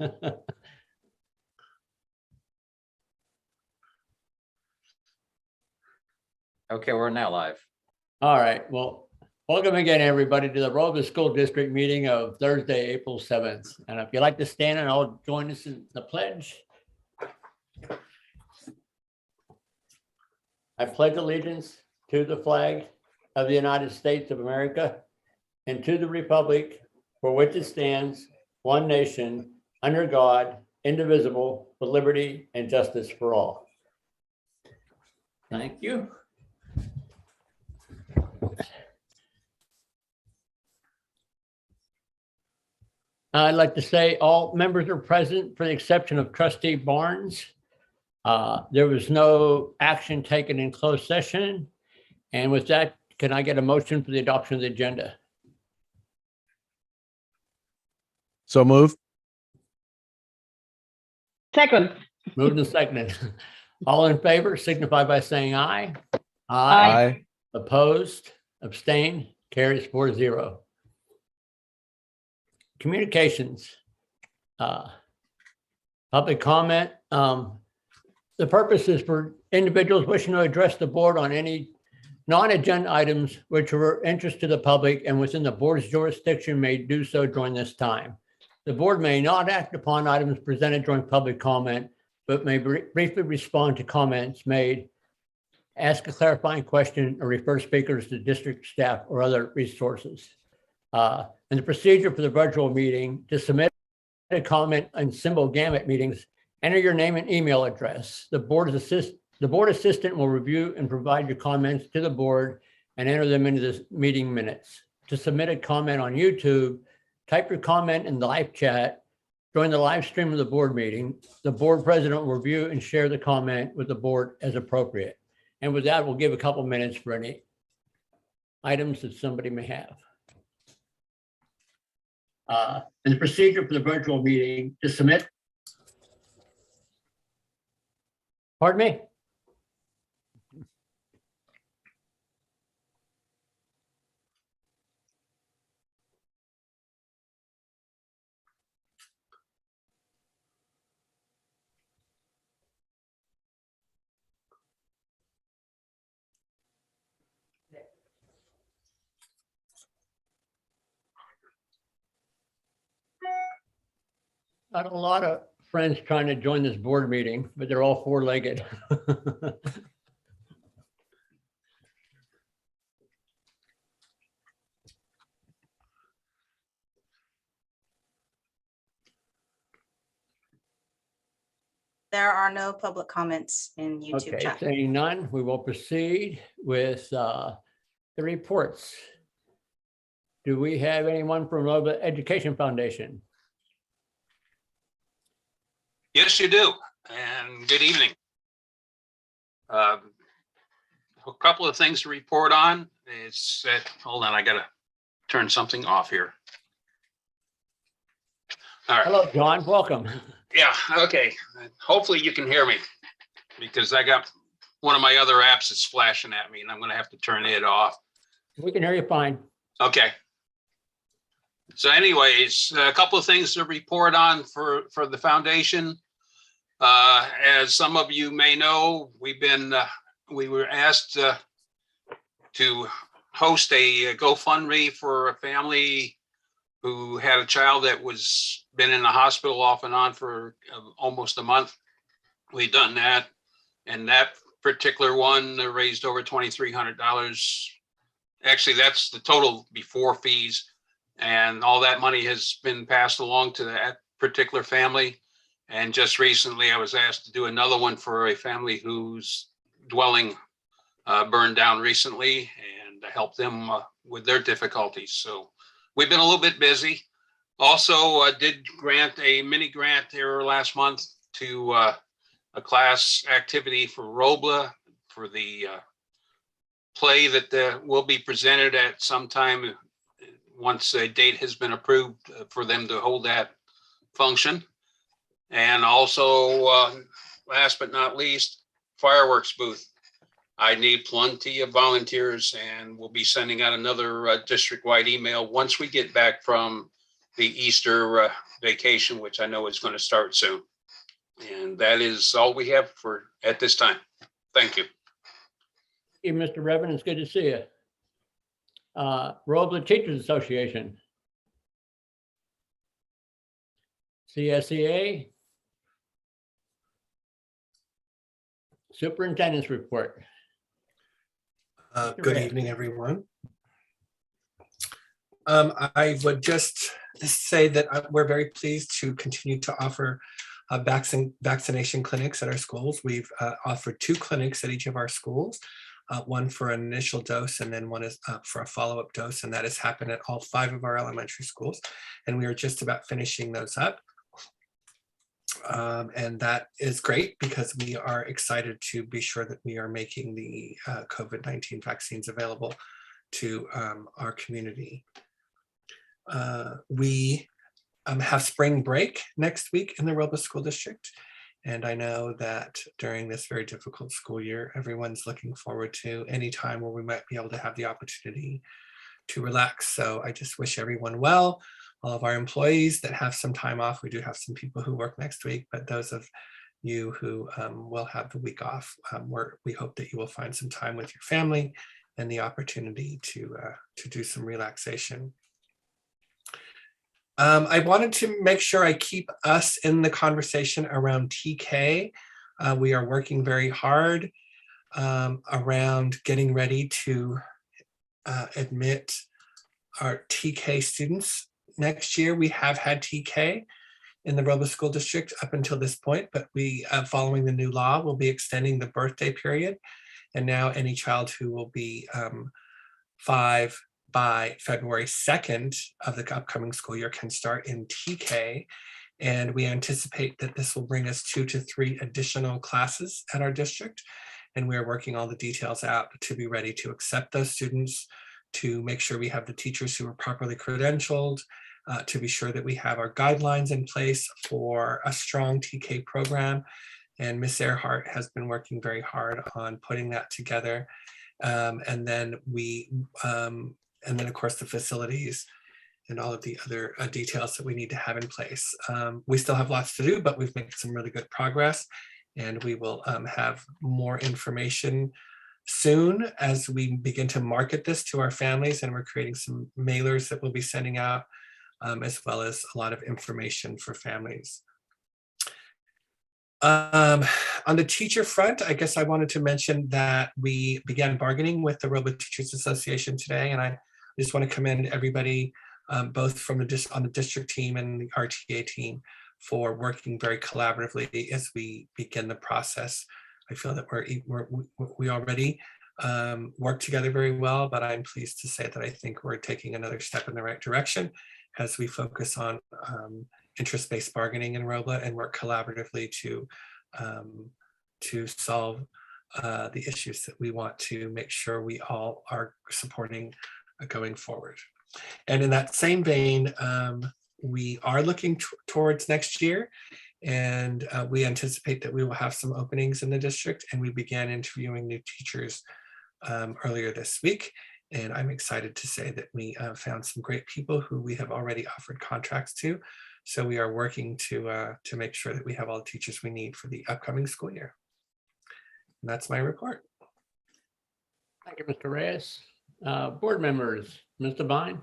Okay, we're now live. All right, well, welcome again, everybody, to the Robla School District meeting of Thursday, April 7th. And if you'd like to stand and I'll join us in the pledge. I pledge allegiance to the flag of the United States of America and to the republic for which it stands, one nation, under God, indivisible, with liberty and justice for all. Thank you. I'd like to say all members are present for the exception of Trustee Barnes. There was no action taken in closed session. And with that, can I get a motion for the adoption of the agenda? So move. Second. Moved and seconded. All in favor signify by saying aye. Aye. Opposed, abstained, carries 4-0. Communications. Public comment. The purpose is for individuals wishing to address the board on any non-agenda items which are of interest to the public and within the board's jurisdiction may do so during this time. The board may not act upon items presented during public comment, but may briefly respond to comments made, ask a clarifying question, or refer speakers to district staff or other resources. And the procedure for the virtual meeting: to submit a comment on symbol gamut meetings, enter your name and email address. The board assistant will review and provide your comments to the board and enter them into the meeting minutes. To submit a comment on YouTube, type your comment in the live chat. During the live stream of the board meeting, the board president will review and share the comment with the board as appropriate. And with that, we'll give a couple minutes for any items that somebody may have. And the procedure for the virtual meeting: to submit. Pardon me? Got a lot of friends trying to join this board meeting, but they're all four-legged. There are no public comments in YouTube Okay, chat. saying none, we will proceed with the reports. Do we have anyone from Robla Education Foundation? Yes, you do. And good evening. A couple of things to report on. It's that, hold on, I gotta turn something off here. All right. Hello, John, welcome. Yeah, okay. Hopefully you can hear me because I got one of my other apps that's flashing at me and I'm gonna have to turn it off. We can hear you fine. Okay. So anyways, a couple of things to report on for the foundation. As some of you may know, we were asked to host a GoFundMe for a family who had a child that was been in the hospital off and on for almost a month. We've done that, and that particular one raised over $2,300. Actually, that's the total before fees. And all that money has been passed along to that particular family. And just recently, I was asked to do another one for a family whose dwelling burned down recently and to help them with their difficulties. So we've been a little bit busy. Also, did grant a mini grant here last month to a class activity for Robla for the play that will be presented at some time once a date has been approved for them to hold that function. And also, last but not least, fireworks booth. I need plenty of volunteers, and we'll be sending out another district-wide email once we get back from the Easter vacation, which I know is going to start soon. And that is all we have for at this time. Thank you. Hey, Mr. Reverend, it's good to see you. Robla Teachers Association. CSEA. Superintendent's Report. Good evening, everyone. I would just say that we're very pleased to continue to offer vaccination clinics at our schools. We've offered 2 clinics at each of our schools, one for an initial dose and then one is for a follow-up dose, and that has happened at all 5 of our elementary schools. And we are just about finishing those up. And that is great because we are excited to be sure that we are making the COVID-19 vaccines available to our community. We have spring break next week in the Robla School District. And I know that during this very difficult school year, everyone's looking forward to any time where we might be able to have the opportunity to relax. So I just wish everyone well. All of our employees that have some time off. We do have some people who work next week, but those of you who will have the week off, we hope that you will find some time with your family and the opportunity to do some relaxation. I wanted to make sure I keep us in the conversation around TK. We are working very hard around getting ready to admit our TK students. Next year, we have had TK in the Robla School District up until this point, but we, following the new law, will be extending the birthday period. And now any child who will be 5 by February 2nd of the upcoming school year can start in TK. And we anticipate that this will bring us 2 to 3 additional classes at our district. And we are working all the details out to be ready to accept those students, to make sure we have the teachers who are properly credentialed, to be sure that we have our guidelines in place for a strong TK program. And Ms. Earhart has been working very hard on putting that together. And then of course the facilities and all of the other details that we need to have in place. We still have lots to do, but we've made some really good progress, and we will have more information soon as we begin to market this to our families, and we're creating some mailers that we'll be sending out, as well as a lot of information for families. On the teacher front, I guess I wanted to mention that we began bargaining with the Robla Teachers Association today, and I just want to commend everybody, both from on the district team and the RTA team, for working very collaboratively as we begin the process. I feel that we already work together very well, but I'm pleased to say that I think we're taking another step in the right direction as we focus on interest-based bargaining in Robla and work collaboratively to solve the issues that we want to make sure we all are supporting going forward. And in that same vein, we are looking towards next year, and we anticipate that we will have some openings in the district, and we began interviewing new teachers earlier this week. And I'm excited to say that we found some great people who we have already offered contracts to. So we are working to make sure that we have all the teachers we need for the upcoming school year. And that's my report. Thank you, Mr. Reyes. Board members, Ms. Divine.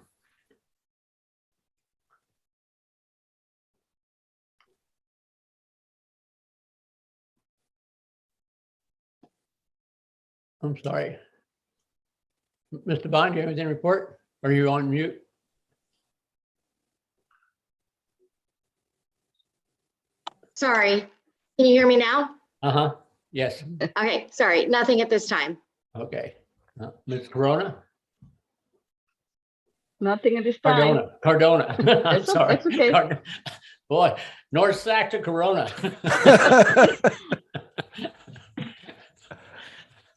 I'm sorry. Mr. Divine, do you have anything to report? Are you on mute? Sorry, can you hear me now? Uh-huh, yes, Okay, sorry, nothing at this time. okay. Ms. Corona? Nothing at this time. Cardona. I'm It's sorry. okay. Boy, North Saxon Corona.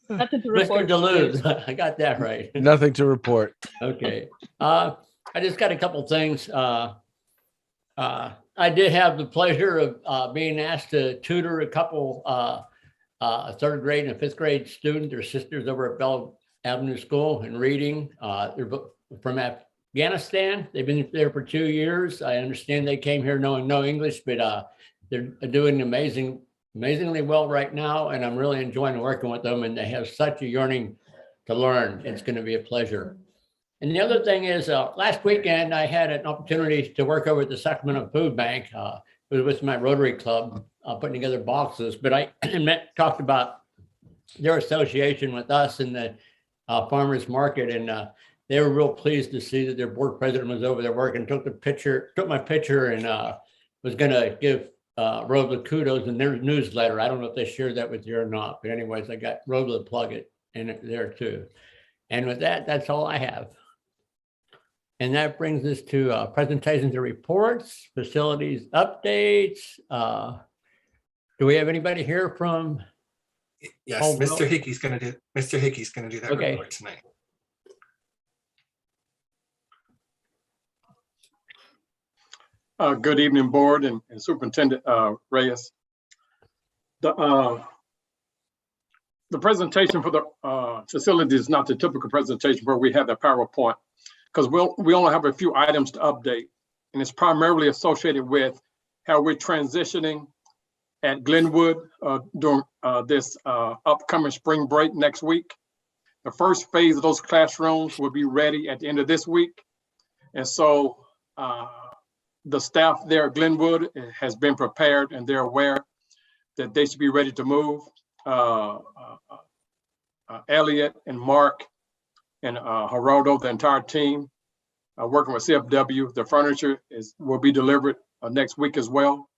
Nothing to Mr. report. Deleuze, I got that right. Nothing to report. Okay. I just got a couple things. I did have the pleasure of being asked to tutor a couple a 3rd grade and a 5th grade student, their sisters over at Bell Avenue School in reading. They're from Afghanistan. They've been there for 2 years. I understand they came here knowing no English, but they're doing amazingly well right now, and I'm really enjoying working with them, and they have such a yearning to learn. It's going to be a pleasure. And the other thing is, last weekend, I had an opportunity to work over at the Sacramento Food Bank. It was with my Rotary Club, putting together boxes, but I talked about their association with us in the farmers market, and they were real pleased to see that their board president was over there working, took my picture, and was going to give Robla kudos in their newsletter. I don't know if they shared that with you or not, but anyways, I got Robla to plug it in there too. And with that, that's all I have. And that brings us to presentations and reports, facilities updates. Do we have anybody here from? Yes, Oh, Mr. well. Hickey's gonna do that Okay. report tonight. Good evening, Board and Superintendent Reyes. The presentation for the facility is not the typical presentation where we have the PowerPoint, because we only have a few items to update, and it's primarily associated with how we're transitioning at Glenwood during this upcoming spring break next week. The first phase of those classrooms will be ready at the end of this week. And so the staff there at Glenwood has been prepared, and they're aware that they should be ready to move. Elliot and Mark and Geraldo, the entire team, working with CFW. The furniture will be delivered next week as well.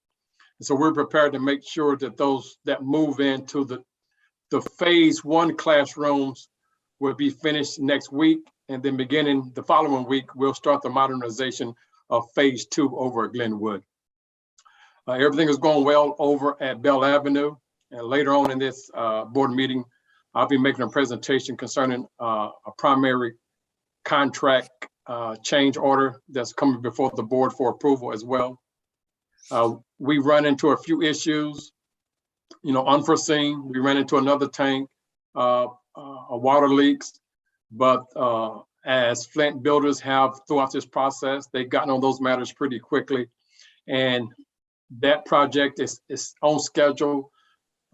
And so we're prepared to make sure that those that move into the phase 1 classrooms will be finished next week. And then beginning the following week, we'll start the modernization of phase 2 over at Glenwood. Everything is going well over at Bell Avenue. And later on in this board meeting, I'll be making a presentation concerning a primary contract change order that's coming before the board for approval as well. We run into a few issues, unforeseen. We ran into another tank, water leaks, but as Flint builders have throughout this process, they've gotten on those matters pretty quickly. And that project is on schedule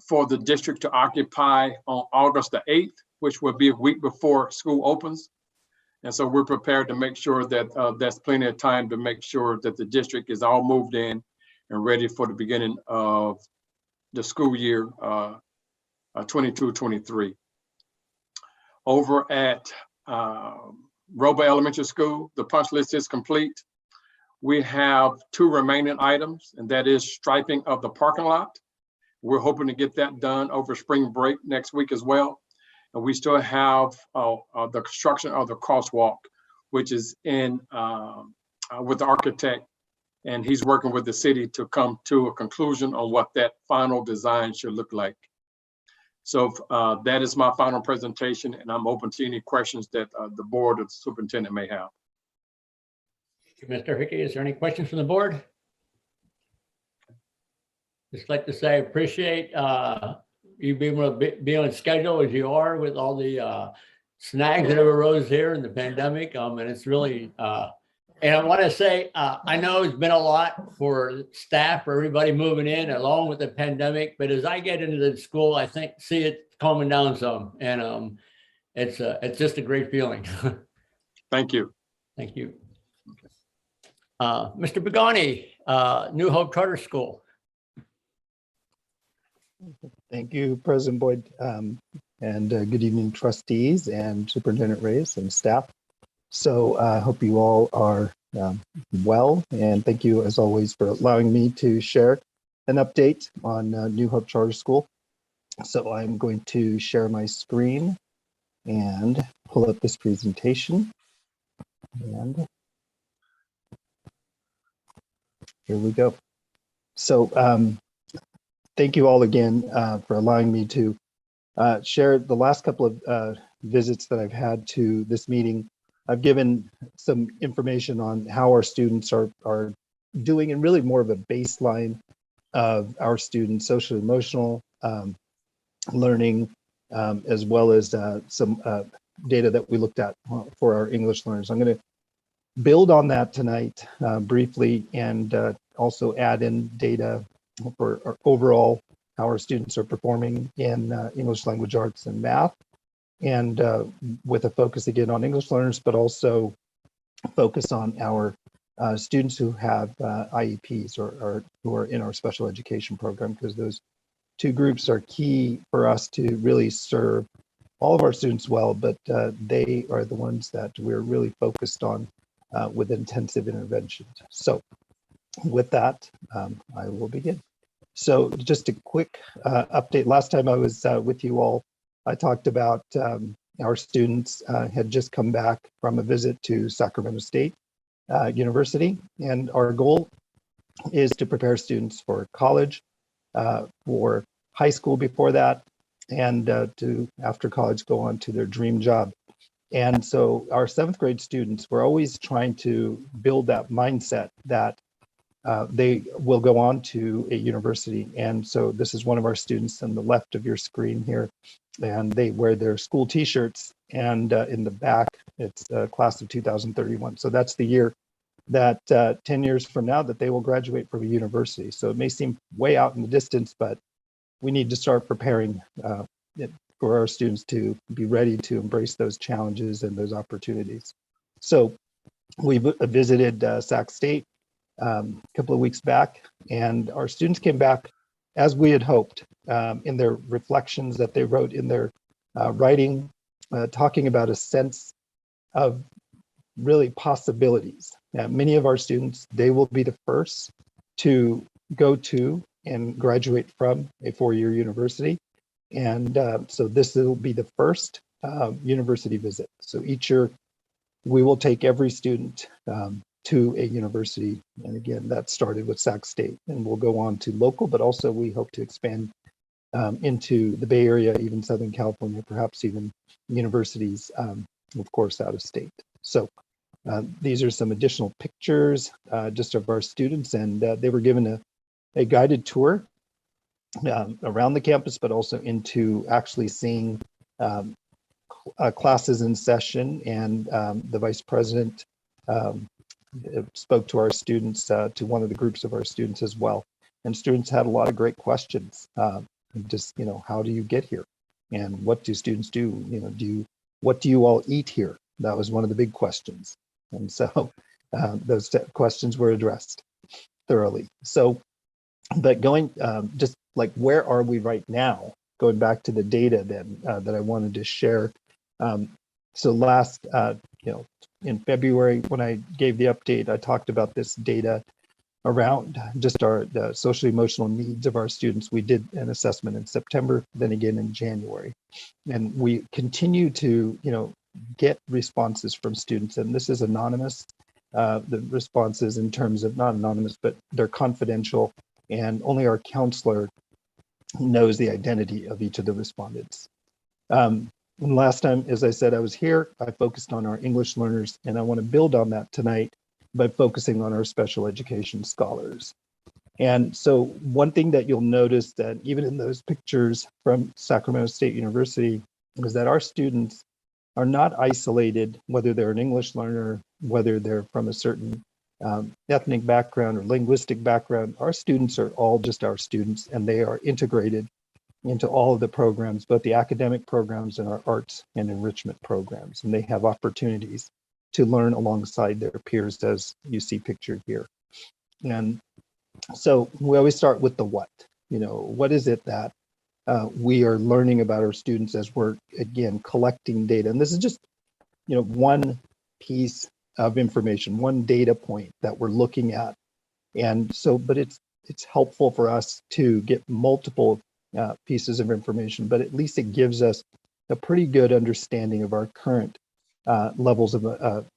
for the district to occupy on August the 8th, which will be a week before school opens. And so we're prepared to make sure that that's plenty of time to make sure that the district is all moved in and ready for the beginning of the school year 22-23. Over at Robla Elementary School, the punch list is complete. We have 2 remaining items, and that is striping of the parking lot. We're hoping to get that done over spring break next week as well. And we still have the construction of the crosswalk, which is in with the architect, and he's working with the city to come to a conclusion on what that final design should look like. So that is my final presentation, and I'm open to any questions that the board or the superintendent may have. Mr. Hickey, is there any questions from the board? Just like to say, I appreciate you being able to be on schedule as you are with all the snags that have arose here in the pandemic. And it's really, and I want to say, I know it's been a lot for staff, for everybody moving in along with the pandemic, but as I get into the school, I see it calming down some, and it's just a great feeling. Thank you. Thank you. Mr. Begani, New Hope Charter School. Thank you, President Boyd, and good evening, trustees and Superintendent Reyes and staff. So I hope you all are well, and thank you as always for allowing me to share an update on New Hope Charter School. So I'm going to share my screen and pull up this presentation. And here we go. So thank you all again for allowing me to share the last couple of visits that I've had to this meeting. I've given some information on how our students are doing, and really more of a baseline of our students' social emotional learning, as well as some data that we looked at for our English learners. I'm going to build on that tonight briefly and also add in data for our overall how our students are performing in English language arts and math, and with a focus again on English learners, but also focus on our students who have IEPs or who are in our special education program, because those two groups are key for us to really serve all of our students well, but they are the ones that we're really focused on with intensive interventions. So with that, I will begin. So just a quick update. Last time I was with you all, I talked about our students had just come back from a visit to Sacramento State University, and our goal is to prepare students for college, for high school before that, and to after college go on to their dream job. And so our 7th grade students, we're always trying to build that mindset that they will go on to a university. And so this is one of our students on the left of your screen here, and they wear their school t-shirts, and in the back, it's class of 2031. So that's the year that 10 years from now that they will graduate from a university. So it may seem way out in the distance, but we need to start preparing for our students to be ready to embrace those challenges and those opportunities. So we visited Sac State a couple of weeks back, and our students came back as we had hoped in their reflections that they wrote in their writing, talking about a sense of really possibilities. Many of our students, they will be the first to go to and graduate from a 4-year university. And so this will be the first university visit. So each year we will take every student to a university. And again, that started with Sac State, and we'll go on to local, but also we hope to expand into the Bay Area, even Southern California, perhaps even universities, of course, out of state. So these are some additional pictures just of our students, and they were given a guided tour around the campus, but also into actually seeing classes in session. And the vice president spoke to our students, to one of the groups of our students as well. And students had a lot of great questions. Just, how do you get here? And what do students do? What do you all eat here? That was one of the big questions. And so those questions were addressed thoroughly. So, but going just like, where are we right now? Going back to the data then that I wanted to share. So last, in February, when I gave the update, I talked about this data around just the social emotional needs of our students. We did an assessment in September, then again in January. And we continue to, get responses from students. And this is anonymous. The responses in terms of not anonymous, but they're confidential. And only our counselor knows the identity of each of the respondents. And last time, as I said, I was here, I focused on our English learners, and I want to build on that tonight by focusing on our special education scholars. And so one thing that you'll notice that even in those pictures from Sacramento State University is that our students are not isolated, whether they're an English learner, whether they're from a certain ethnic background or linguistic background. Our students are all just our students, and they are integrated into all of the programs, both the academic programs and our arts and enrichment programs. And they have opportunities to learn alongside their peers, as you see pictured here. And so we always start with the what. What is it that we are learning about our students as we're, again, collecting data? And this is just, one piece of information, one data point that we're looking at. And so, but it's helpful for us to get multiple pieces of information, but at least it gives us a pretty good understanding of our current levels of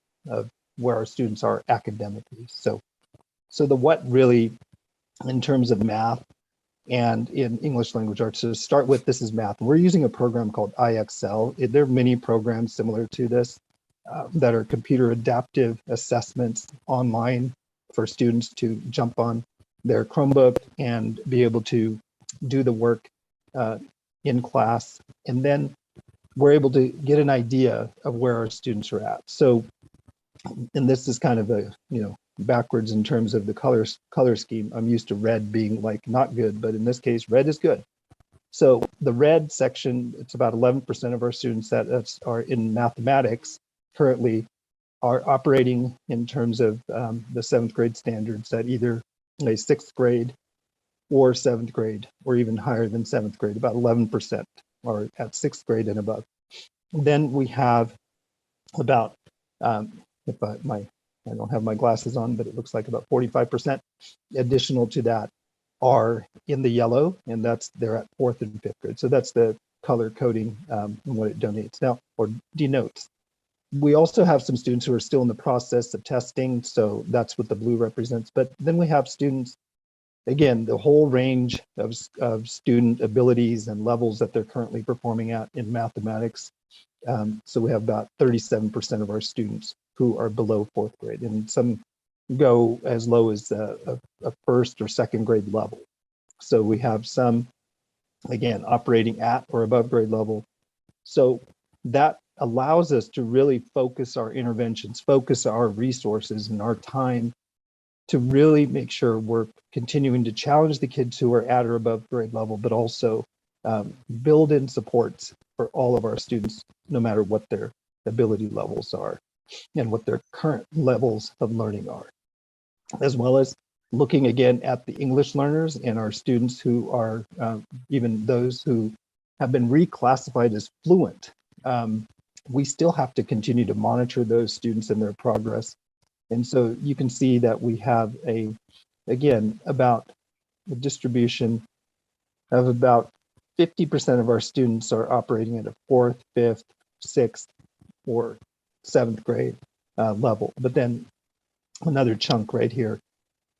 where our students are academically. So the what really, in terms of math and in English language arts, to start with, this is math. We're using a program called IXL. There are many programs similar to this that are computer adaptive assessments online for students to jump on their Chromebook and be able to do the work in class. And then we're able to get an idea of where our students are at. So And this is kind of a, backwards in terms of the color scheme. I'm used to red being like not good, but in this case, red is good. So the red section, it's about 11% of our students that are in mathematics currently are operating in terms of the 7th grade standards at either a 6th grade or 7th grade, or even higher than 7th grade. About 11% are at 6th grade and above. Then we have about, if I don't have my glasses on, but it looks like about 45% additional to that are in the yellow, and they're at 4th and 5th grade. So that's the color coding and what it donates now or denotes. We also have some students who are still in the process of testing, so that's what the blue represents. But then we have students, again, the whole range of student abilities and levels that they're currently performing at in mathematics. So we have about 37% of our students who are below 4th grade, and some go as low as a 1st or 2nd grade level. So we have some, again, operating at or above grade level. So that allows us to really focus our interventions, focus our resources and our time to really make sure we're continuing to challenge the kids who are at or above grade level, but also build in supports for all of our students, no matter what their ability levels are and what their current levels of learning are, as well as looking again at the English learners and our students who are even those who have been reclassified as fluent. We still have to continue to monitor those students and their progress. And so you can see that we have about a distribution of about 50% of our students are operating at a 4th, 5th, 6th, or 7th grade level. But then another chunk right here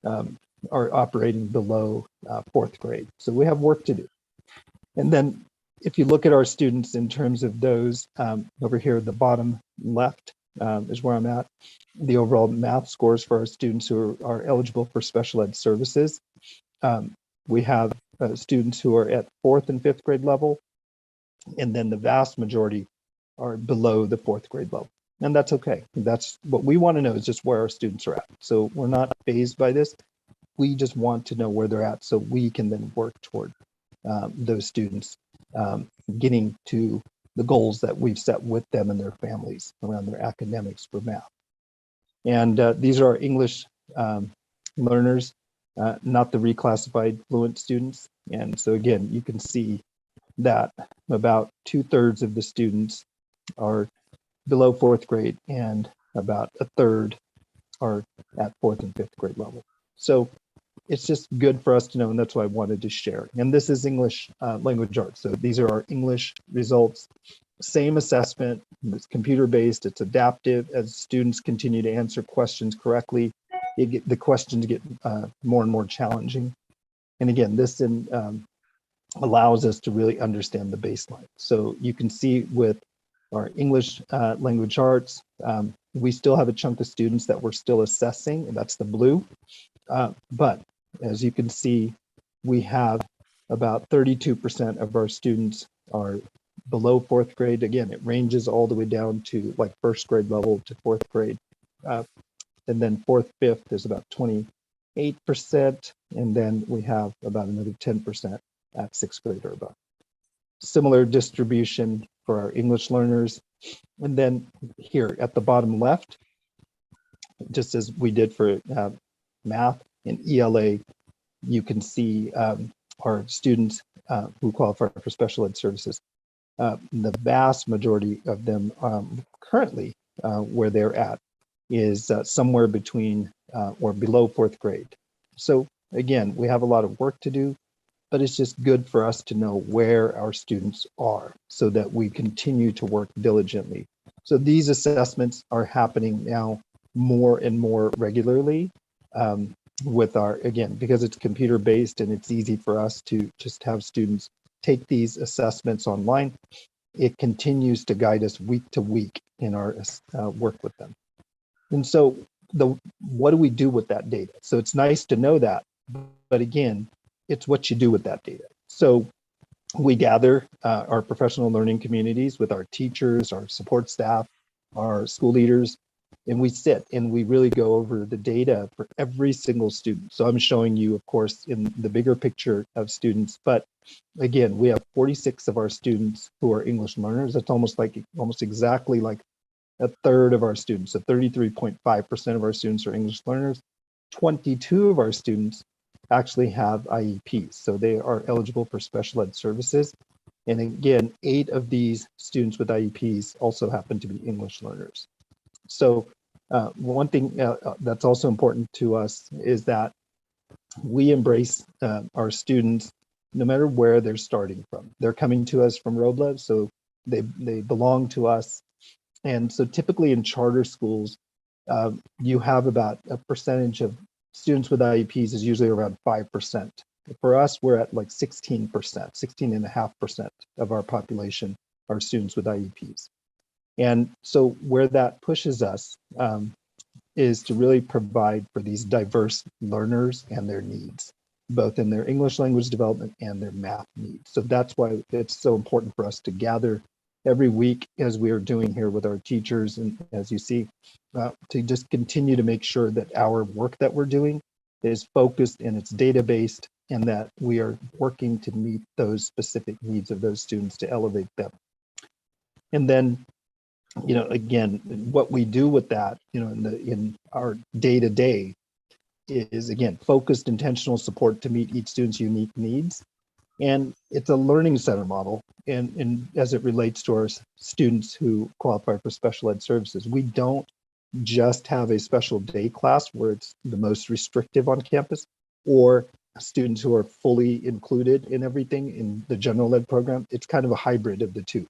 are operating below 4th grade. So we have work to do. And then if you look at our students in terms of those over here at the bottom left is where I'm at, the overall math scores for our students who are eligible for special ed services. We have students who are at 4th and 5th grade level, and then the vast majority are below the 4th grade level. And that's okay. That's what we want to know, is just where our students are at. So we're not fazed by this. We just want to know where they're at so we can then work toward those students getting to the goals that we've set with them and their families around their academics for math. And these are our English learners, not the reclassified fluent students. And so again, you can see that about 2/3 of the students are below 4th grade and about 1/3 are at 4th and 5th grade level. So it's just good for us to know, and that's why I wanted to share. And this is English language arts. So these are our English results. Same assessment, it's computer-based, it's adaptive. As students continue to answer questions correctly, the questions get more and more challenging. And again, this allows us to really understand the baseline. So you can see with our English language arts, we still have a chunk of students that we're still assessing, and that's the blue. But as you can see, we have about 32% of our students are below 4th grade. Again, it ranges all the way down to like 1st grade level to 4th grade. And then 4th, 5th is about 28%. And then we have about another 10% at 6th grade or above. Similar distribution for our English learners. And then here at the bottom left, just as we did for math and ELA, you can see our students who qualify for special ed services. The vast majority of them currently where they're at is somewhere between or below 4th grade. So again, we have a lot of work to do, but it's just good for us to know where our students are so that we continue to work diligently. So these assessments are happening now more and more regularly with our, again, because it's computer based and it's easy for us to just have students take these assessments online. It continues to guide us week to week in our work with them. And so what do we do with that data? So it's nice to know that, but again, it's what you do with that data. So we gather our professional learning communities with our teachers, our support staff, our school leaders, and we sit and we really go over the data for every single student. So I'm showing you, of course, in the bigger picture of students, but again, we have 46 of our students who are English learners. That's almost exactly like a third of our students. So 33.5% of our students are English learners. 22 of our students actually have IEPs, so they are eligible for special ed services. And again, 8 of these students with IEPs also happen to be English learners. So one thing that's also important to us is that we embrace our students no matter where they're starting from. They're coming to us from Robla, so they belong to us. And so typically in charter schools, you have about a percentage of students with IEPs is usually around 5%. For us, we're at like 16%, 16.5% of our population are students with IEPs. And so where that pushes us is to really provide for these diverse learners and their needs, both in their English language development and their math needs. So that's why it's so important for us to gather every week, as we are doing here with our teachers, and as you see, to just continue to make sure that our work that we're doing is focused and it's data-based, and that we are working to meet those specific needs of those students to elevate them. And then, you know, again, what we do with that, you know, in our day-to-day is, again, focused intentional support to meet each student's unique needs. And it's a learning center model. And as it relates to our students who qualify for special ed services, we don't just have a special day class where it's the most restrictive on campus, or students who are fully included in everything in the general ed program. It's kind of a hybrid of the two.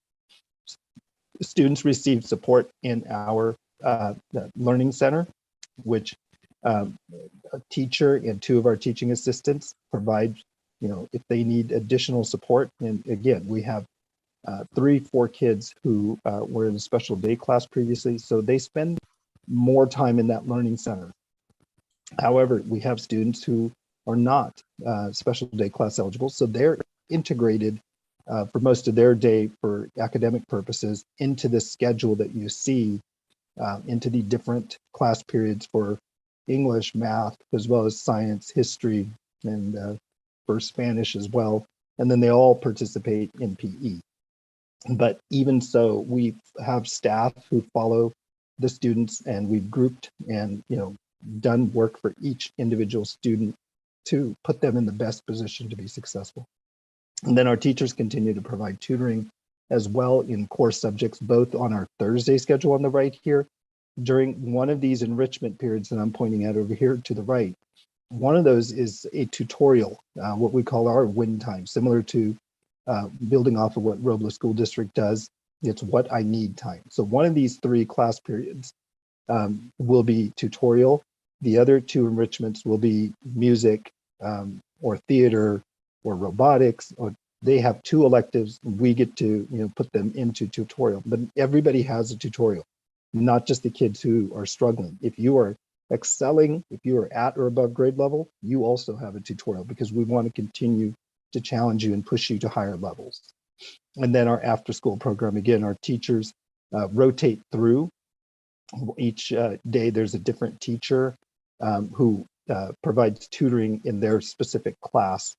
Students receive support in our learning center, which a teacher and 2 of our teaching assistants provide, you know, if they need additional support. And again, we have 3-4 kids who were in a special day class previously, so they spend more time in that learning center. However, we have students who are not special day class eligible, so they're integrated for most of their day for academic purposes into the schedule that you see, into the different class periods for English, math, as well as science, history, and for Spanish as well. And then they all participate in PE. But even so, we have staff who follow the students, and we've grouped and, you know, done work for each individual student to put them in the best position to be successful. And then our teachers continue to provide tutoring as well in core subjects, both on our Thursday schedule on the right here. During one of these enrichment periods that I'm pointing at over here to the right, one of those is a tutorial, what we call our win time, similar to building off of what Robla School District does. It's what I need time. So one of these 3 class periods will be tutorial. The other 2 enrichments will be music or theater or robotics, or they have 2 electives. We get to, you know, put them into tutorial, but everybody has a tutorial, not just the kids who are struggling. If you are excelling, if you are at or above grade level, you also have a tutorial, because we want to continue to challenge you and push you to higher levels. And then our after school program, again, our teachers rotate through. Each day there's a different teacher who provides tutoring in their specific class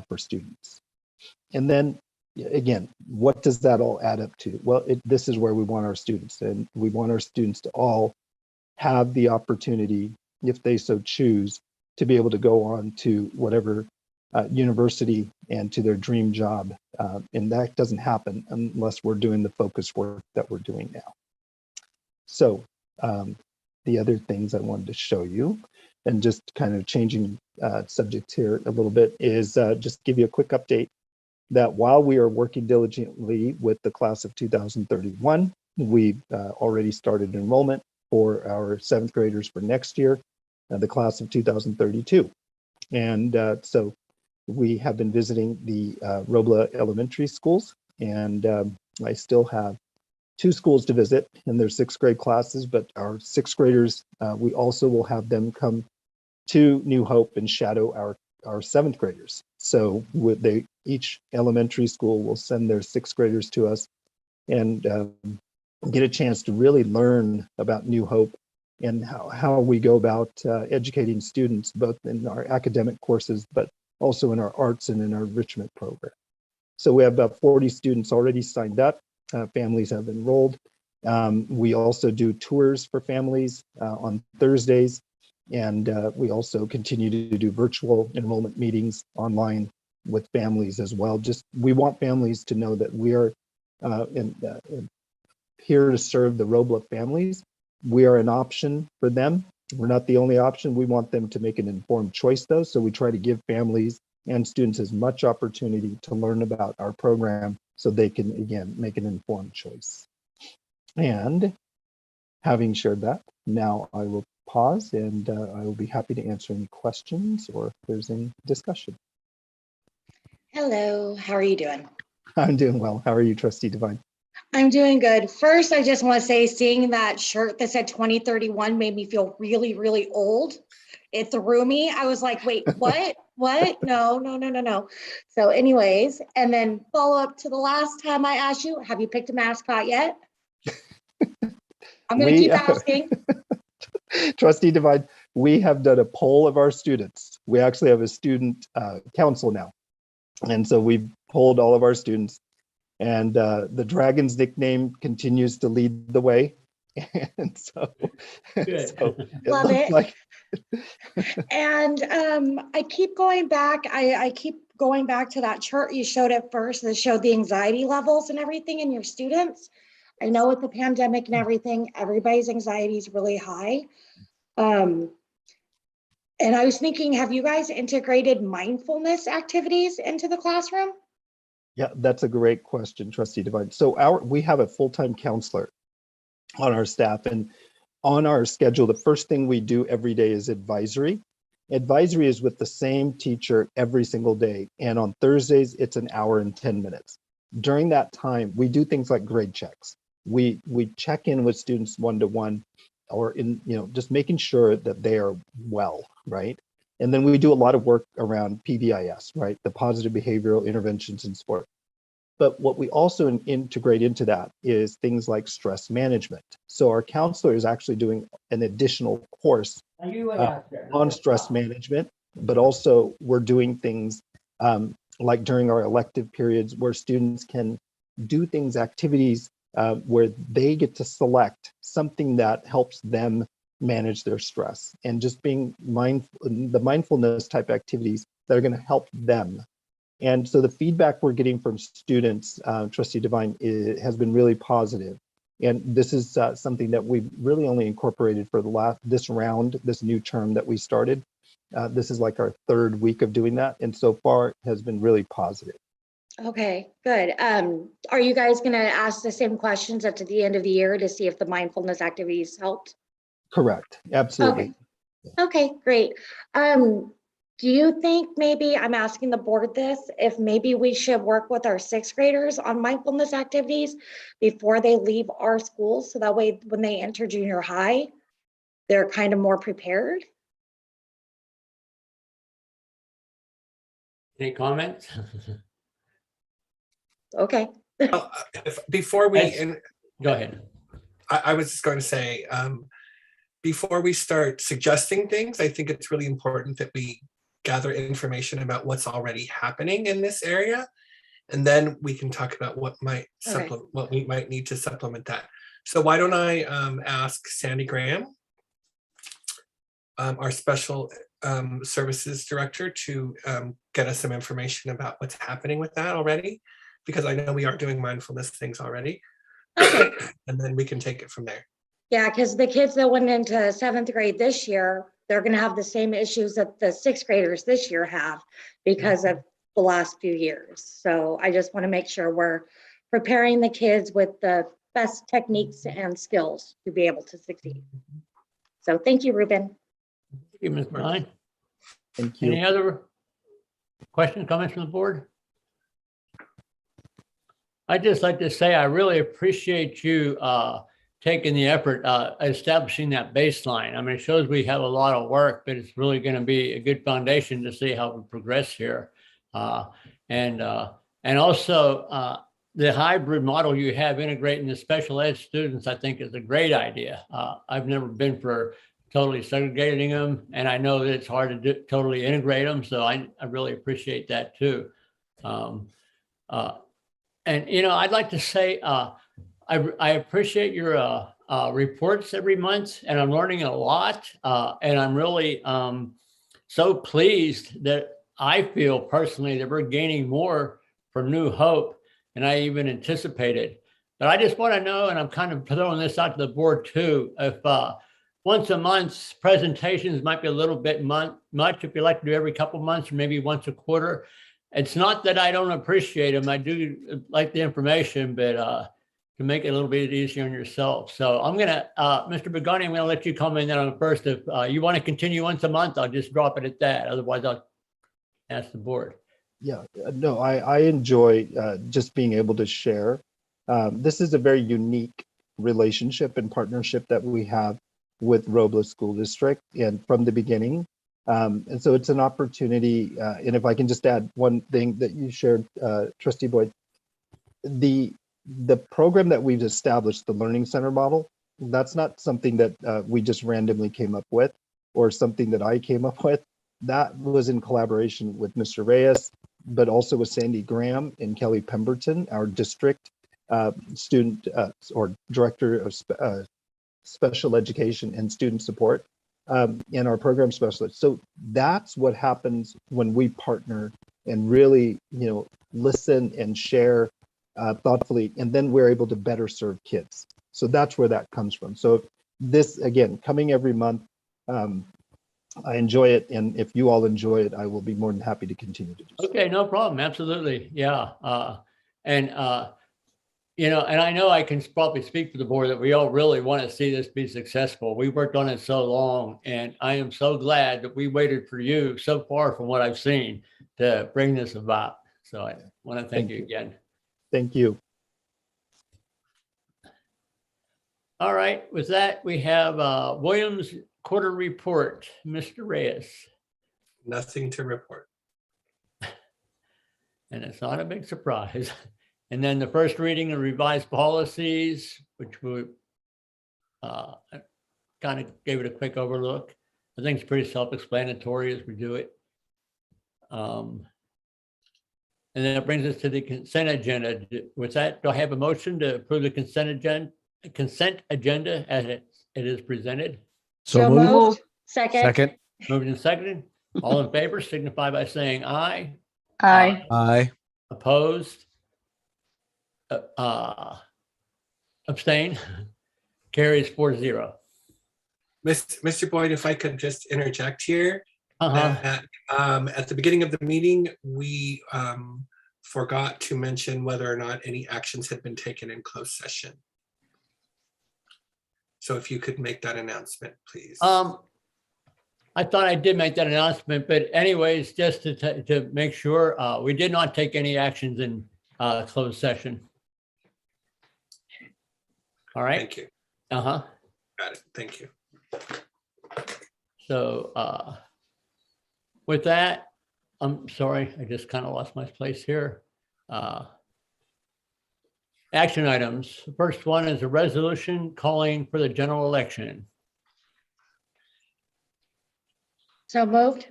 for students. And then again, what does that all add up to? Well, this is where we want our students, and we want our students to all have the opportunity, if they so choose, to be able to go on to whatever university and to their dream job. And that doesn't happen unless we're doing the focus work that we're doing now. So the other things I wanted to show you, and just kind of changing subjects here a little bit, is just give you a quick update that while we are working diligently with the class of 2031, we've already started enrollment for our 7th graders for next year, the class of 2032. And so we have been visiting the Robla elementary schools, and I still have 2 schools to visit, and they're 6th grade classes, but our 6th graders, we also will have them come to New Hope and shadow our 7th graders. So each elementary school will send their 6th graders to us and get a chance to really learn about New Hope and how we go about educating students, both in our academic courses, but also in our arts and in our enrichment program. So we have about 40 students already signed up. Families have enrolled. We also do tours for families on Thursdays. And we also continue to do virtual enrollment meetings online with families as well. Just, we want families to know that we are here to serve the Robla families. We are an option for them. We're not the only option. We want them to make an informed choice though. So we try to give families and students as much opportunity to learn about our program so they can, again, make an informed choice. And having shared that, now I will pause and I will be happy to answer any questions or if there's any discussion. Hello, how are you doing? I'm doing well. How are you, Trustee Divine? I'm doing good. First, I just want to say seeing that shirt that said 2031 made me feel really, really old. It threw me. I was like, wait, what? What? No. So anyways, and then follow up to the last time I asked you, have you picked a mascot yet? I'm going to keep asking. Trustee Divine, we have done a poll of our students. We actually have a student council now. And so we've polled all of our students, and the dragon's nickname continues to lead the way. And so, Love it. And I keep going back. I keep going back to that chart you showed at first that showed the anxiety levels and everything in your students. I know with the pandemic and everything, everybody's anxiety is really high. And I was thinking, have you guys integrated mindfulness activities into the classroom? Yeah, that's a great question, Trustee Divine. So we have a full-time counselor on our staff, and on our schedule, the first thing we do every day is advisory. Advisory is with the same teacher every single day. And on Thursdays, it's an hour and 10 minutes. During that time, we do things like grade checks. We check in with students one-to-one, or just making sure that they are well, right? And then we do a lot of work around PBIS, right? The positive behavioral interventions in sport. But what we also integrate into that is things like stress management. So our counselor is actually doing an additional course on stress management, but also we're doing things like during our elective periods where students can do things, activities where they get to select something that helps them manage their stress, and just being mindful, the mindfulness type activities that are going to help them. And so the feedback we're getting from students, Trustee Divine, has been really positive. And this is something that we've really only incorporated for this new term that we started. This is like our third week of doing that. And so far it has been really positive. Okay, good. Are you guys going to ask the same questions at the end of the year to see if the mindfulness activities helped? Correct. Absolutely. Okay, great. Do you think maybe, I'm asking the board this, if maybe we should work with our sixth graders on mindfulness activities before they leave our schools, so that way when they enter junior high, they're kind of more prepared? Any comments? Okay. Before we, Go ahead. I was just going to say, before we start suggesting things, I think it's really important that we gather information about what's already happening in this area, and then we can talk about what might supplement, what we might need to supplement that. So why don't I ask Sandy Graham, our special services director, to get us some information about what's happening with that already, because I know we are doing mindfulness things already. Okay. And then we can take it from there. Yeah, because the kids that went into 7th grade this year, they're going to have the same issues that the 6th graders this year have because of the last few years. So I just want to make sure we're preparing the kids with the best techniques and skills to be able to succeed. So thank you, Ruben. Thank you, Ms. Divine. Thank you. Any other questions, comments from the board? I'd just like to say I really appreciate you taking the effort establishing that baseline. I mean, it shows we have a lot of work, but it's really going to be a good foundation to see how we progress here. And also, the hybrid model you have integrating the special ed students, I think is a great idea. I've never been for totally segregating them, and I know that it's hard to totally integrate them. So I really appreciate that too. And, you know, I'd like to say, I appreciate your reports every month, and I'm learning a lot. And I'm really so pleased that I feel personally that we're gaining more from New Hope than I even anticipated. But I just want to know, and I'm kind of throwing this out to the board too, if once a month presentations might be a little bit much, if you like to do every couple months or maybe once a quarter. It's not that I don't appreciate them. I do like the information, but to make it a little bit easier on yourself. So I'm gonna, Mr. Begani, I'm gonna let you comment on it first. If you want to continue once a month, I'll just drop it at that. Otherwise, I'll ask the board. Yeah, no, I enjoy just being able to share. This is a very unique relationship and partnership that we have with Robla School District, and from the beginning. And so it's an opportunity, and if I can just add one thing that you shared, Trustee Boyd, the program that we've established, the Learning Center model, that's not something that we just randomly came up with or something that I came up with. That was in collaboration with Mr. Reyes, but also with Sandy Graham and Kelly Pemberton, our district student or director of special education and student support. And our program specialist. So that's what happens when we partner and really, you know, listen and share thoughtfully, and then we're able to better serve kids. So that's where that comes from. So this, again, coming every month, I enjoy it. And if you all enjoy it, I will be more than happy to continue to do so. Okay, no problem. Absolutely. Yeah. You know, and I know I can probably speak for the board that we all really want to see this be successful. We worked on it so long, and I am so glad that we waited for you so far from what I've seen to bring this about. So I want to thank you again. Thank you. All right, with that, we have Williams quarter report. Mr. Reyes. Nothing to report. And it's not a big surprise. And then the first reading of revised policies, which we kind of gave it a quick overlook. I think it's pretty self-explanatory as we do it. And then it brings us to the consent agenda. With that, do I have a motion to approve the consent agenda as it is presented? So moved. Move. Second. Moved and seconded. All in favor signify by saying aye. Aye. Aye. Opposed? Abstain? Carries 4-0. Mr. Boyd, if I could just interject here. At the beginning of the meeting, we forgot to mention whether or not any actions had been taken in closed session. So if you could make that announcement, please. I thought I did make that announcement, but anyways, just to make sure, we did not take any actions in closed session. All right. Thank you. Uh-huh. Got it. Thank you. So with that, I'm sorry, I just kind of lost my place here. Action items. The first one is a resolution calling for the general election. So moved.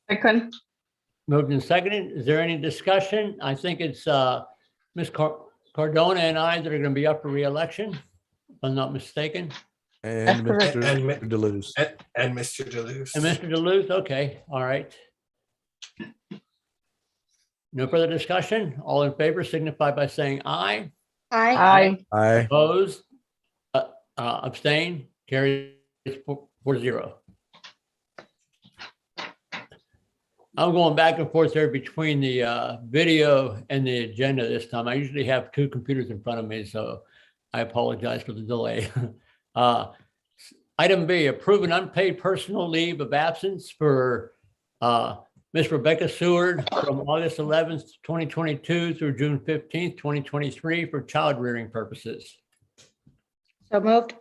Second. Moved and seconded. Is there any discussion? I think it's Ms. Cardona and I that are going to be up for re-election, if I'm not mistaken. And That's correct. Mr. Deleuze. And Mr. Deleuze. And Mr. Duluth, okay, all right. No further discussion. All in favor signify by saying aye. Aye. Aye. Aye. Opposed? Abstain? Carries 4-0. I'm going back and forth there between the video and the agenda this time. I usually have two computers in front of me, so I apologize for the delay. Item B, approve an unpaid personal leave of absence for Ms. Rebecca Seward from August 11th, 2022 through June 15th, 2023 for child rearing purposes. So moved.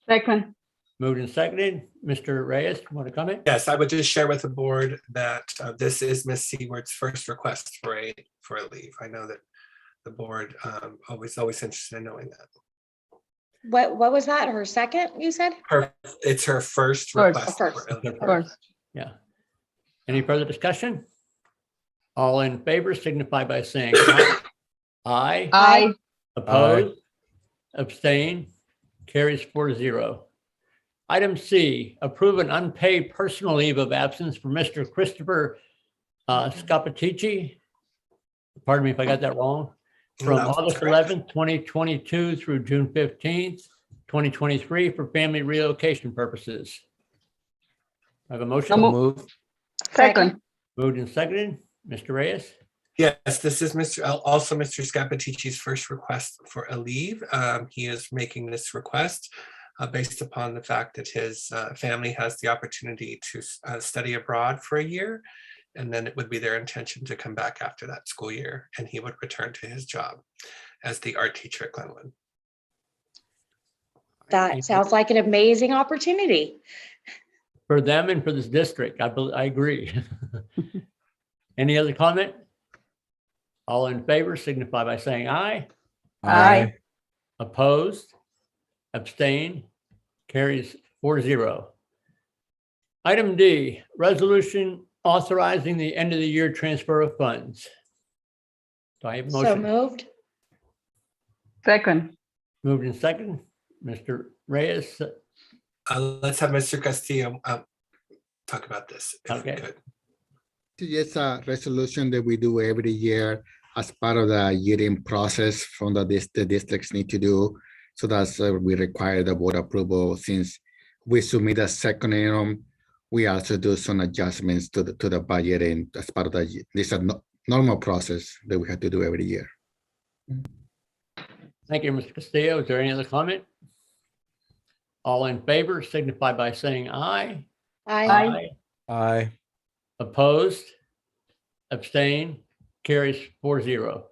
Second. Moved and seconded. Mr. Reyes, want to comment? Yes, I would just share with the board that this is Ms. Seward's first request for a leave. I know that the board always interested in knowing that. What was that? Her second, you said? It's her first First. request. First. for a leave. First. Yeah. Any further discussion? All in favor signify by saying aye. Aye. Aye. Opposed? Abstain? Carries 4-0. Item C, approve an unpaid personal leave of absence for Mr. Christopher Scapitici. Pardon me if I got that wrong. From No, August correct. 11th, 2022 through June 15th, 2023 for family relocation purposes. I have a So motion. moved. Second. Moved and seconded. Mr. Reyes? Yes, this is also Mr. Scapitici's first request for a leave. He is making this request based upon the fact that his family has the opportunity to study abroad for a year. And then it would be their intention to come back after that school year, and he would return to his job as the art teacher at Glenwood. That sounds like an amazing opportunity. For them and for this district, I agree. Any other comment? All in favor signify by saying aye. Aye. Opposed? Abstain? Carries 4-0. Item D, resolution authorizing the end of the year transfer of funds. Do I have a So motion? moved. Second. Moved in second. Mr. Reyes, Let's have Mr. Castillo talk about this, if we Okay. could. It's a resolution that we do every year as part of the year-end process from the districts need to do. So that's we require the board approval. Since we submit a second interim, we also do some adjustments to the budget, and as part of this normal process that we have to do every year. thank you, Mr. Castillo. Is there any other comment? All in favor signify by saying aye. Aye. Aye. Opposed? Abstain? Carries 4-0.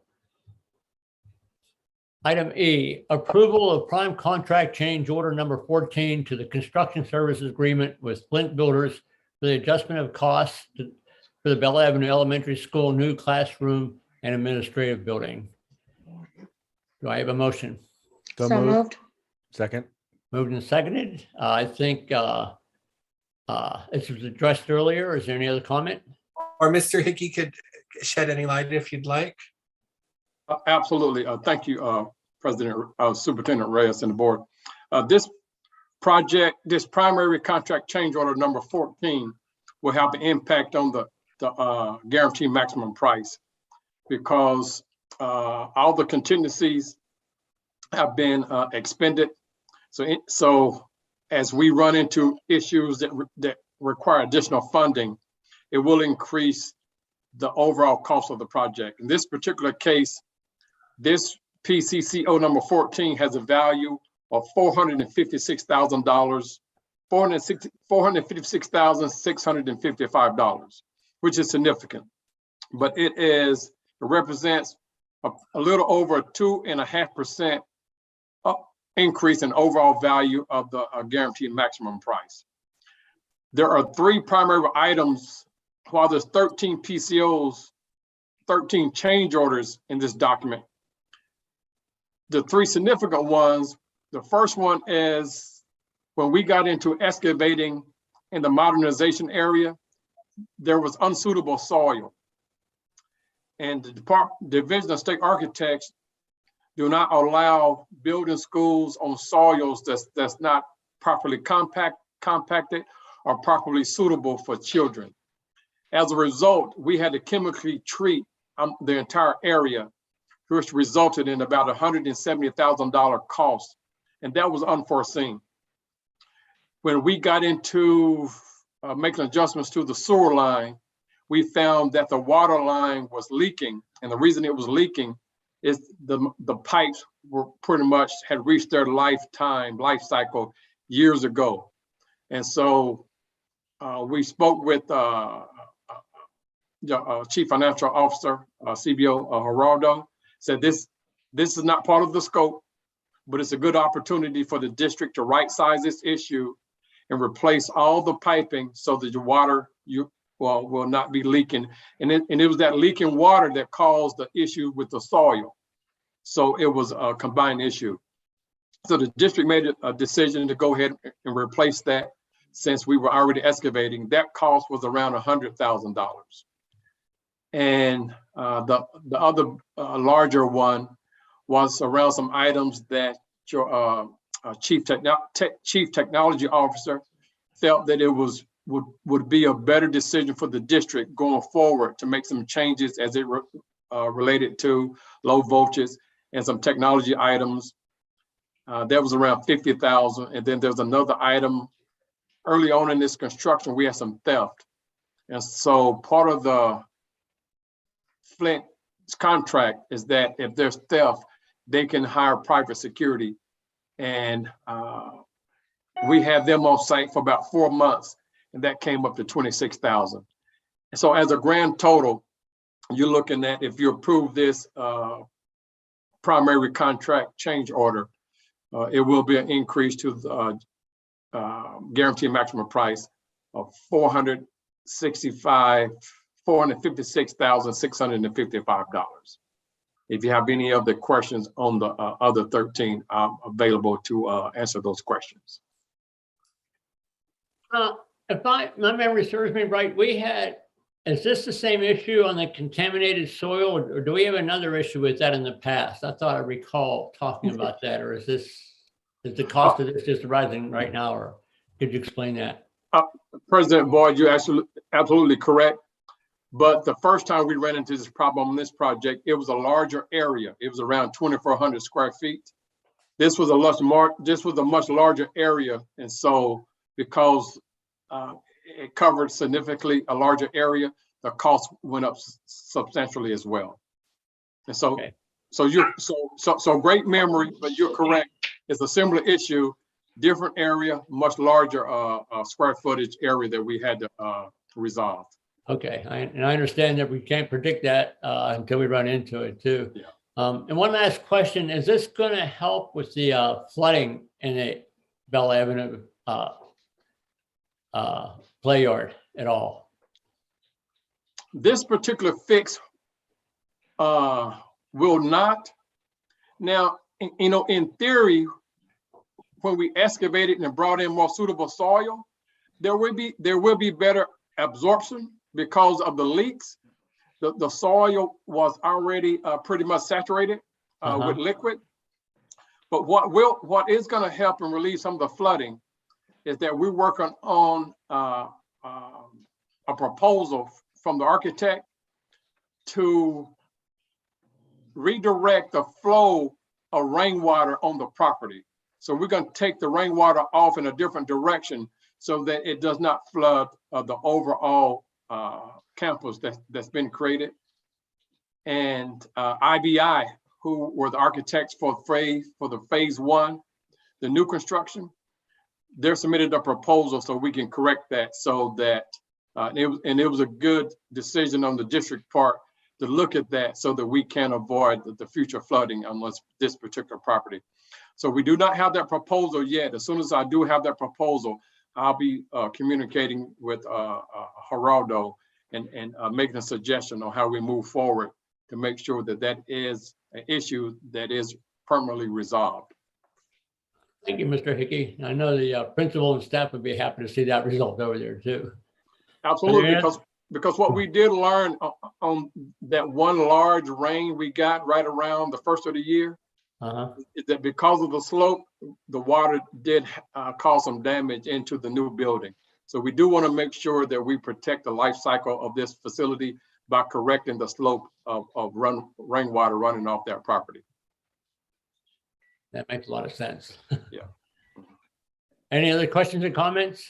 Item E, approval of prime contract change order number 14 to the construction services agreement with Flint Builders for the adjustment of costs for the Bell Avenue Elementary School new classroom and administrative building. Do I have a motion? So So moved. moved. Second. Moved and seconded. I think this was addressed earlier. Is there any other comment? Or Mr. Hickey could shed any light if you'd like. Absolutely. Thank you, Superintendent Reyes and the board. This project, this primary contract change order number 14 will have an impact on the guaranteed maximum price because all the contingencies have been expended. So as we run into issues that require additional funding, it will increase the overall cost of the project. In this particular case, this PCCO number 14 has a value of $456,000, $456,655, which is significant. But it represents a little over 2.5% increase in overall value of the guaranteed maximum price. There are 3 primary items. While there's 13 PCOs, 13 change orders in this document, the 3 significant ones, the first one is when we got into excavating in the modernization area, there was unsuitable soil. And the Division of State Architects do not allow building schools on soils that's not properly compacted or properly suitable for children. As a result, we had to chemically treat the entire area, which resulted in about $170,000 cost, and that was unforeseen. When we got into making adjustments to the sewer line, we found that the water line was leaking, and the reason it was leaking is the pipes were pretty much had reached their life cycle years ago. And so we spoke with Chief Financial Officer, CBO Geraldo, said this is not part of the scope, but it's a good opportunity for the district to right-size this issue and replace all the piping so that the water will not be leaking. And it was that leaking water that caused the issue with the soil. So it was a combined issue. So the district made a decision to go ahead and replace that since we were already excavating. That cost was around $100,000. And the other larger one was around some items that your chief technology officer felt that it would be a better decision for the district going forward to make some changes as it related to low voltage and some technology items. That was around $50,000. And then there's another item early on in this construction, we had some theft. And so part of the Flint's contract is that if there's theft, they can hire private security. And we had them on site for about 4 months, and that came up to $26,000. And so as a grand total, you're looking at, if you approve this primary contract change order, it will be an increase to the guaranteed maximum price of $456,655. If you have any other questions on the other 13, I'm available to answer those questions. If my memory serves me right, is this the same issue on the contaminated soil, or do we have another issue with that in the past? I thought I recall talking about that, or is the cost of this just rising right now, or could you explain that? President Boyd, you're absolutely correct. But the first time we ran into this problem on this project, it was a larger area. It was around 2,400 square feet. This was a much larger area, and so because it covered significantly a larger area, the cost went up substantially as well. And so, okay. So great memory, but you're correct. It's a similar issue, different area, much larger square footage area that we had to resolve. Okay, and I understand that we can't predict that until we run into it too. Yeah. And one last question: is this going to help with the flooding in the Bell Avenue play yard at all? This particular fix will not. Now, in theory, when we excavated and brought in more suitable soil, there will be better absorption because of the leaks. The soil was already pretty much saturated with liquid. But what is going to help and relieve some of the flooding is that we're working on a proposal from the architect to redirect the flow of rainwater on the property. So we're going to take the rainwater off in a different direction so that it does not flood the overall campus that's been created. And IBI, who were the architects for the phase 1, the new construction, they're submitted a proposal so we can correct that, so that it was a good decision on the district part to look at that so that we can avoid the future flooding on this particular property. So we do not have that proposal yet. As soon as I do have that proposal, I'll be communicating with Geraldo and making a suggestion on how we move forward to make sure that that is an issue that is permanently resolved. Thank you, Mr. Hickey. I know the principal and staff would be happy to see that result over there too. Absolutely, because what we did learn on that one large rain we got right around the first of the year, is that because of the slope, the water did cause some damage into the new building. So we do want to make sure that we protect the life cycle of this facility by correcting the slope of rainwater running off that property. That makes a lot of sense. Yeah. Any other questions or comments?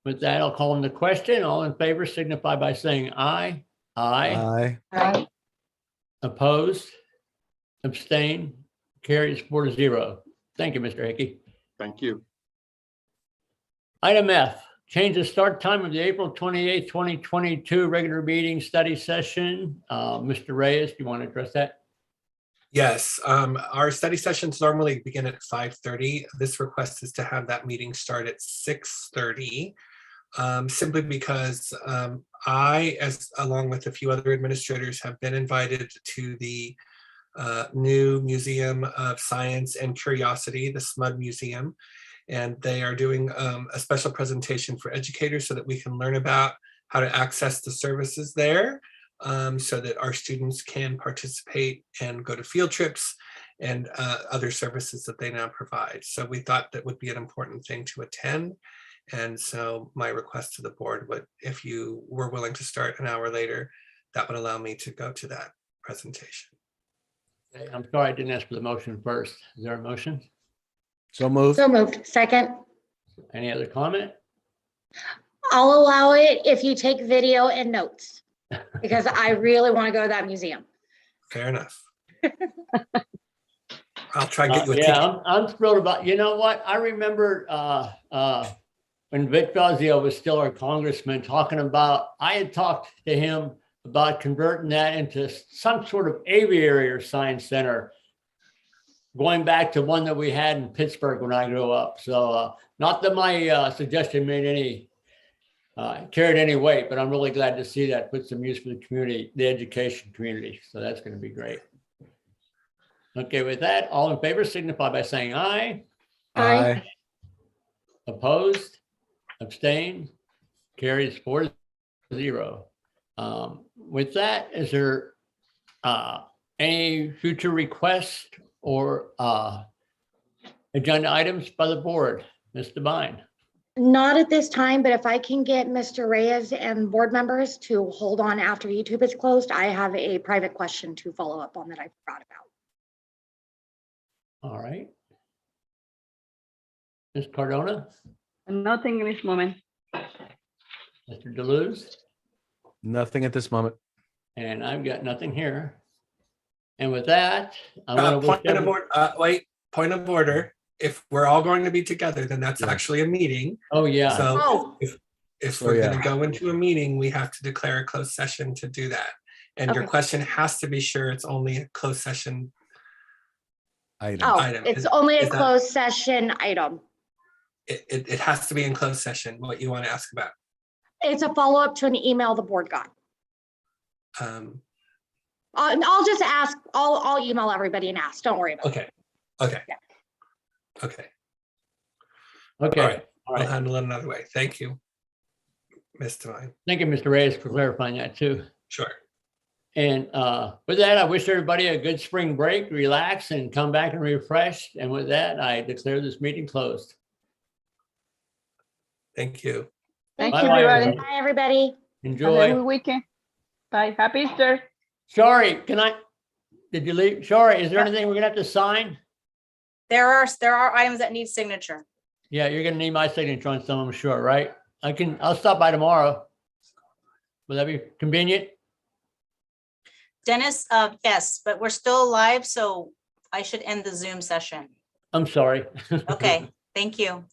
With that, I'll call on the question. All in favor signify by saying aye. Aye. Aye. Opposed? Abstain? Carries 4-0. Thank you, Mr. Hickey. Thank you. Item F, change the start time of the April 28th, 2022 regular meeting study session. Mr. Reyes, do you want to address that? Yes, our study sessions normally begin at 5:30. This request is to have that meeting start at 6:30, simply because I, along with a few other administrators, have been invited to the new Museum of Science and Curiosity, the SMUD Museum. And they are doing a special presentation for educators so that we can learn about how to access the services there, so that our students can participate and go to field trips and other services that they now provide. So we thought that would be an important thing to attend. And so my request to the board would, if you were willing to start an hour later, that would allow me to go to that presentation. Okay, I'm sorry, I didn't ask for the motion first. Is there a motion? So moved. So moved. Second. Any other comment? I'll allow it if you take video and notes, because I really want to go to that museum. Fair enough. I'll try to get you a Yeah, ticket. I'm thrilled about, you know what? I remember when Vic Fazio was still our congressman talking about, I had talked to him about converting that into some sort of aviary or science center, going back to one that we had in Pittsburgh when I grew up. So not that my suggestion made any, carried any weight, but I'm really glad to see that put some use for the community, the education community. So that's going to be great. Okay, with that, all in favor signify by saying aye. Aye. Opposed, abstained, carries 4-0. With that, is there any future requests or agenda items by the board? Ms. Divine? Not at this time, but if I can get Mr. Reyes and board members to hold on after YouTube is closed, I have a private question to follow up on that I forgot about. All right. Ms. Cardona? Nothing in this moment. Mr. Deleuze? Nothing at this moment. And I've got nothing here. And with that, I want to wish Point of order, wait, point of order. If we're all going to be together, then that's actually a meeting. Oh, yeah. So Oh, if Oh, we're yeah. going to go into a meeting, we have to declare a closed session to do that. And your Okay. question has to be sure it's only a closed session. Item. Oh, Item. it's Is- only a is that- closed session item. It has to be in closed session, what you want to ask about. It's a follow-up to an email the board got. I'll just ask, I'll email everybody and ask, don't worry about it. Okay. Yeah. Okay, Okay. all right. All I'll right. handle it another way. Thank you, Ms. Divine. Thank you, Mr. Reyes, for clarifying that too. Sure. And with that, I wish everybody a good spring break, relax and come back and refresh. And with that, I declare this meeting closed. Thank you. Thank Bye-bye, you, everybody. everybody. Bye, everybody. Have a Enjoy. good weekend. Bye. Happy Easter. Shari, did you leave? Shari, is there anything we're gonna have to sign? there are items that need signature. Yeah, you're gonna need my signature on some, I'm sure, right? I'll stop by tomorrow. Will that be convenient? Dennis, yes, but we're still live, so I should end the Zoom session. I'm sorry. Okay, thank you.